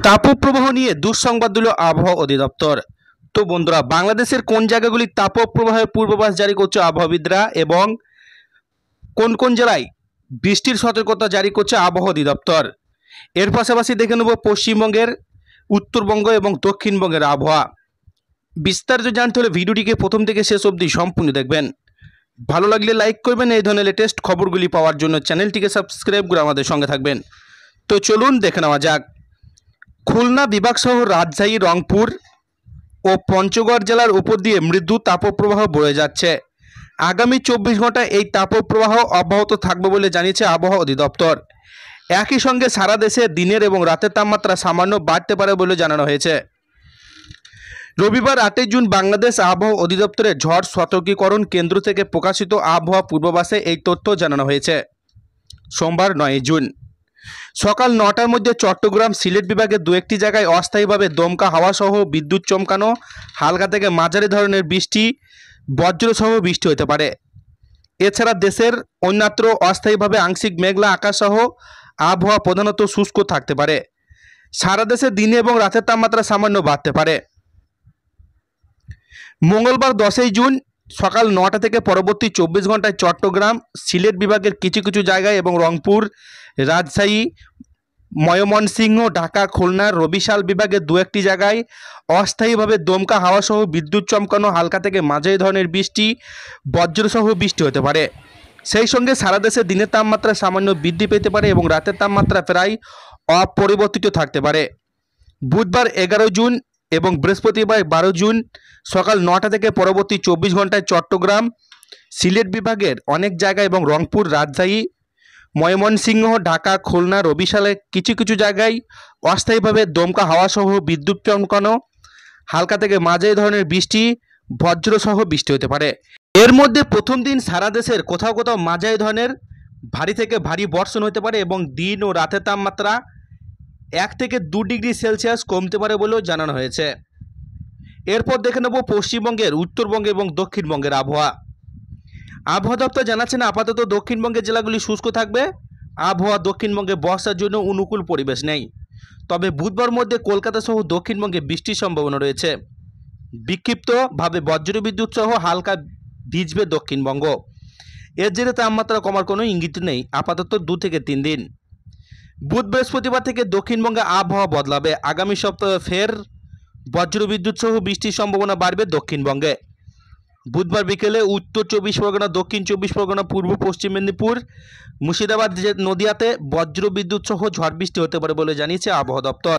তাপপ্রবাহ নিয়ে দুঃসংবাদ দিল আবহাওয়া অধিদপ্তর। তো বন্ধুরা, বাংলাদেশের কোন জায়গাগুলি তাপপ্রবাহের পূর্বাভাস জারি করছে আবহাওয়াবিদরা এবং কোন কোন জেলায় বৃষ্টির সতর্কতা জারি করছে আবহাওয়া অধিদপ্তর, এর পাশাপাশি দেখে নেব পশ্চিমবঙ্গের, উত্তরবঙ্গ এবং দক্ষিণবঙ্গের আবহাওয়া। বিস্তারিত জানতে হলে ভিডিওটিকে প্রথম থেকে শেষ অবধি সম্পূর্ণ দেখবেন। ভালো লাগলে লাইক করবেন। এই ধরনের লেটেস্ট খবরগুলি পাওয়ার জন্য চ্যানেলটিকে সাবস্ক্রাইব করে আমাদের সঙ্গে থাকবেন। তো চলুন দেখে নেওয়া যাক। খুলনা বিভাগসহ রাজশাহী, রংপুর ও পঞ্চগড় জেলার উপর দিয়ে মৃদু তাপপ্রবাহ বয়ে যাচ্ছে। আগামী 24 ঘন্টায় এই তাপপ্রবাহ অব্যাহত থাকবে বলে জানিয়েছে আবহাওয়া অধিদপ্তর। একই সঙ্গে সারা দেশে দিনের এবং রাতের তাপমাত্রা সামান্য বাড়তে পারে বলে জানানো হয়েছে। রবিবার 8 জুন বাংলাদেশ আবহাওয়া অধিদপ্তরের ঝড় সতর্কীকরণ কেন্দ্র থেকে প্রকাশিত আবহাওয়া পূর্বাভাসে এই তথ্য জানানো হয়েছে। সোমবার 9 জুন সকাল 9টার মধ্যে চট্টগ্রাম, সিলেট বিভাগের দু একটি জায়গায় অস্থায়ীভাবে দমকা হাওয়া সহ বিদ্যুৎ চমকানো, হালকা থেকে মাঝারি ধরনের বৃষ্টি, বজ্রসহ বৃষ্টি হতে পারে। এছাড়া দেশের অন্যত্র অস্থায়ীভাবে আংশিক মেঘলা আকাশ সহ আবহাওয়া প্রধানত শুষ্ক থাকতে পারে। সারা দেশে দিনে এবং রাতের তাপমাত্রা সামান্য বাড়তে পারে। মঙ্গলবার 10 জুন সকাল 9টা থেকে পরবর্তী 24 ঘন্টায় চট্টগ্রাম, সিলেট বিভাগের কিছু কিছু জায়গায় এবং রংপুর, রাজশাহী, ময়মনসিংহ, ঢাকা, খুলনা, বরিশাল বিভাগের দু একটি জায়গায় অস্থায়ীভাবে দমকা হাওয়া সহ বিদ্যুৎ চমকানো, হালকা থেকে মাঝারি ধরনের বৃষ্টি, বজ্রসহ বৃষ্টি হতে পারে। সেই সঙ্গে সারা দেশে দিনের তাপমাত্রা সামান্য বৃদ্ধি পেতে পারে এবং রাতের তাপমাত্রা প্রায় অপরিবর্তিত থাকতে পারে। বুধবার 11 জুন এবং বৃহস্পতিবার 12 জুন সকাল 9টা থেকে পরবর্তী 24 ঘন্টায় চট্টগ্রাম, সিলেট বিভাগের অনেক জায়গায় এবং রংপুর, রাজশাহী, ময়মনসিংহ, ঢাকা, খুলনা, বরিশালের কিছু কিছু জায়গায় অস্থায়ীভাবে দমকা হাওয়া সহ বিদ্যুৎ চমকানো, হালকা থেকে মাঝারি ধরনের বৃষ্টি, বজ্রসহ বৃষ্টি হতে পারে। এর মধ্যে প্রথম দিন সারা দেশের কোথাও কোথাও মাঝারি ধরনের ভারী থেকে ভারী বর্ষণ হতে পারে এবং দিন ও রাতের তাপমাত্রা 1 থেকে 2 ডিগ্রি সেলসিয়াস কমতে পারে বলেও জানানো হয়েছে। এরপর দেখে নেব পশ্চিমবঙ্গের, উত্তরবঙ্গ এবং দক্ষিণবঙ্গের আবহাওয়া। আবহাওয়া দপ্তর জানাচ্ছেন আপাতত দক্ষিণবঙ্গের জেলাগুলি শুষ্ক থাকবে। আবহাওয়া দক্ষিণবঙ্গে বর্ষার জন্য অনুকূল পরিবেশ নেই, তবে বুধবার মধ্যে কলকাতা সহ দক্ষিণবঙ্গে বৃষ্টির সম্ভাবনা রয়েছে। বিক্ষিপ্তভাবে বজ্রবিদ্যুৎ সহ হালকা ভিজবে দক্ষিণবঙ্গ। এর জেরে তাপমাত্রা কমার কোনো ইঙ্গিত নেই আপাতত 2 থেকে 3 দিন। বুধ বৃহস্পতিবার থেকে দক্ষিণবঙ্গে আবহাওয়া বদলাবে। আগামী সপ্তাহে ফের বজ্রবিদ্যুৎ সহ বৃষ্টির সম্ভাবনা বাড়বে দক্ষিণবঙ্গে। বুধবার বিকেলে উত্তর 24 পরগনা, দক্ষিণ 24 পরগনা, পূর্ব পশ্চিম মেদিনীপুর, মুর্শিদাবাদ, নদিয়াতে বজ্রবিদ্যুৎ সহ ঝড় বৃষ্টি হতে পারে বলে জানিয়েছে আবহাওয়া দপ্তর।